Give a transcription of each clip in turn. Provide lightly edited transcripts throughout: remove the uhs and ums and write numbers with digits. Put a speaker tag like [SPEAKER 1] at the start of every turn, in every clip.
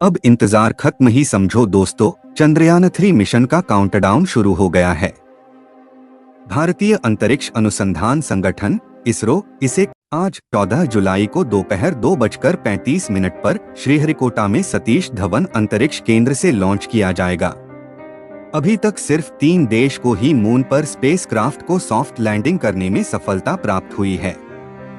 [SPEAKER 1] अब इंतजार खत्म ही समझो दोस्तों, चंद्रयान-3 मिशन का काउंटडाउन शुरू हो गया है। भारतीय अंतरिक्ष अनुसंधान संगठन इसरो इसे आज 14 जुलाई को दोपहर 2:35 पर श्रीहरिकोटा में सतीश धवन अंतरिक्ष केंद्र से लॉन्च किया जाएगा। अभी तक सिर्फ 3 देश को ही मून पर स्पेसक्राफ्ट को सॉफ्ट लैंडिंग करने में सफलता प्राप्त हुई है।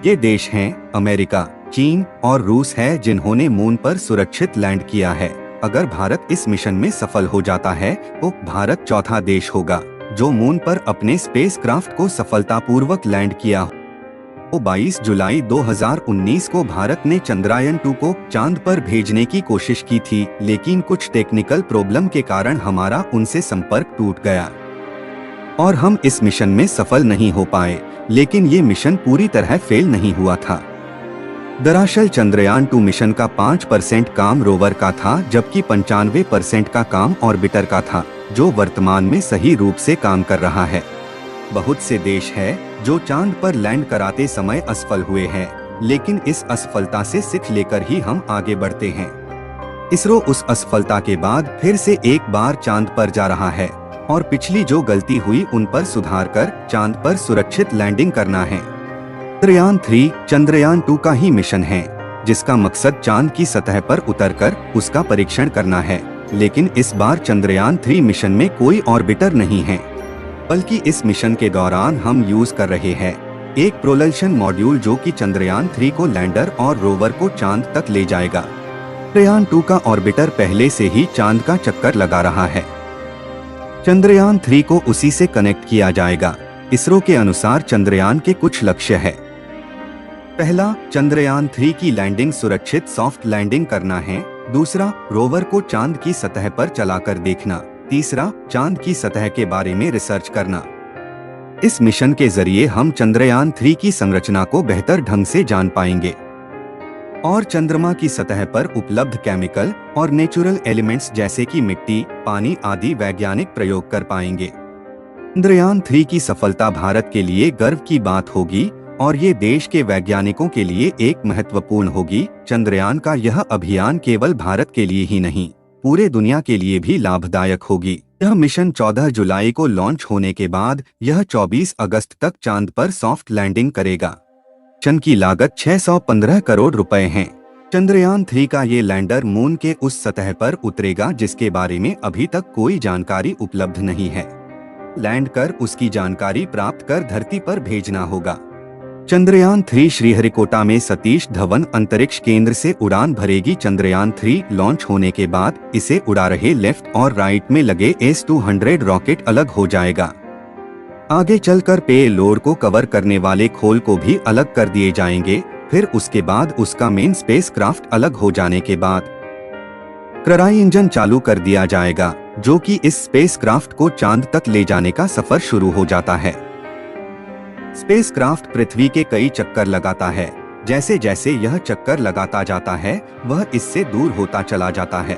[SPEAKER 1] ये देश हैं अमेरिका, चीन और रूस है जिन्होंने मून पर सुरक्षित लैंड किया है। अगर भारत इस मिशन में सफल हो जाता है तो भारत चौथा देश होगा जो मून पर अपने स्पेसक्राफ्ट को सफलतापूर्वक लैंड किया। 22 जुलाई 2019 को भारत ने चंद्रयान-2 को चांद पर भेजने की कोशिश की थी, लेकिन कुछ टेक्निकल प्रॉब्लम के कारण हमारा उनसे संपर्क टूट गया और हम इस मिशन में सफल नहीं हो पाए। लेकिन ये मिशन पूरी तरह फेल नहीं हुआ था। दरअसल चंद्रयान-2 मिशन का 5% काम रोवर का था, जबकि 95% का काम ऑर्बिटर का था, जो वर्तमान में सही रूप से काम कर रहा है। बहुत से देश हैं जो चांद पर लैंड कराते समय असफल हुए हैं, लेकिन इस असफलता से सीख लेकर ही हम आगे बढ़ते हैं। इसरो उस असफलता के बाद फिर से एक बार चांद पर जा रहा है और पिछली जो गलती हुई उन पर सुधार कर चांद पर सुरक्षित लैंडिंग करना है। चंद्रयान-3 चंद्रयान-2 का ही मिशन है, जिसका मकसद चांद की सतह पर उतरकर उसका परीक्षण करना है। लेकिन इस बार चंद्रयान-3 मिशन में कोई ऑर्बिटर नहीं है, बल्कि इस मिशन के दौरान हम यूज कर रहे हैं एक प्रोपल्शन मॉड्यूल जो कि चंद्रयान-3 को लैंडर और रोवर को चांद तक ले जाएगा। चंद्रयान-2 का ऑर्बिटर पहले से ही चांद का चक्कर लगा रहा है। चंद्रयान-3 को उसी से कनेक्ट किया जाएगा। इसरो के अनुसार चंद्रयान के कुछ लक्ष्य है। पहला, चंद्रयान-3 की लैंडिंग सुरक्षित सॉफ्ट लैंडिंग करना है। दूसरा, रोवर को चांद की सतह पर चलाकर देखना। तीसरा, चांद की सतह के बारे में रिसर्च करना। इस मिशन के जरिए हम चंद्रयान-3 की संरचना को बेहतर ढंग से जान पाएंगे और चंद्रमा की सतह पर उपलब्ध केमिकल और नेचुरल एलिमेंट्स जैसे कि मिट्टी, पानी आदि वैज्ञानिक प्रयोग कर पाएंगे। चंद्रयान-3 की सफलता भारत के लिए गर्व की बात होगी और ये देश के वैज्ञानिकों के लिए एक महत्वपूर्ण होगी। चंद्रयान का यह अभियान केवल भारत के लिए ही नहीं, पूरे दुनिया के लिए भी लाभदायक होगी। यह मिशन 14 जुलाई को लॉन्च होने के बाद यह 24 अगस्त तक चांद पर सॉफ्ट लैंडिंग करेगा। मिशन की लागत 615 करोड़ रुपए है। चंद्रयान-3 का ये लैंडर मून के उस सतह पर उतरेगा जिसके बारे में अभी तक कोई जानकारी उपलब्ध नहीं है। लैंड कर उसकी जानकारी प्राप्त कर धरती पर भेजना होगा। चंद्रयान-3 श्रीहरिकोटा में सतीश धवन अंतरिक्ष केंद्र से उड़ान भरेगी। चंद्रयान-3 लॉन्च होने के बाद इसे उड़ा रहे लेफ्ट और राइट में लगे S-200 रॉकेट अलग हो जाएगा। आगे चलकर पेलोड को कवर करने वाले खोल को भी अलग कर दिए जाएंगे। फिर उसके बाद उसका मेन स्पेसक्राफ्ट अलग हो जाने के बाद क्राई इंजन चालू कर दिया जाएगा, जो कि इस स्पेसक्राफ्ट को चांद तक ले जाने का सफर शुरू हो जाता है। स्पेसक्राफ्ट पृथ्वी के कई चक्कर लगाता है। जैसे जैसे यह चक्कर लगाता जाता है वह इससे दूर होता चला जाता है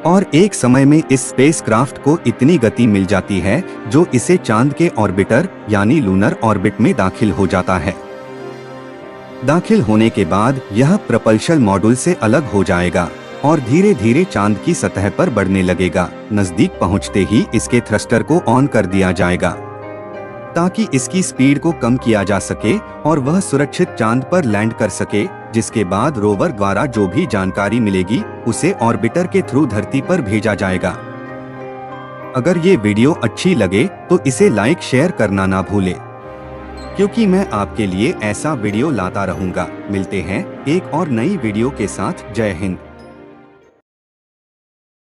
[SPEAKER 1] और एक समय में इस स्पेसक्राफ्ट को इतनी गति मिल जाती है जो इसे चांद के ऑर्बिटर यानी लूनर ऑर्बिट में दाखिल हो जाता है। दाखिल होने के बाद यह प्रपल्शन मॉड्यूल से अलग हो जाएगा और धीरे धीरे चांद की सतह पर बढ़ने लगेगा। नजदीक पहुंचते ही इसके थ्रस्टर को ऑन कर दिया जाएगा ताकि इसकी स्पीड को कम किया जा सके और वह सुरक्षित चांद पर लैंड कर सके, जिसके बाद रोवर द्वारा जो भी जानकारी मिलेगी उसे ऑर्बिटर के थ्रू धरती पर भेजा जाएगा। अगर ये वीडियो अच्छी लगे तो इसे लाइक शेयर करना ना भूले, क्योंकि मैं आपके लिए ऐसा वीडियो लाता रहूंगा। मिलते हैं एक और नई वीडियो के साथ। जय हिंद।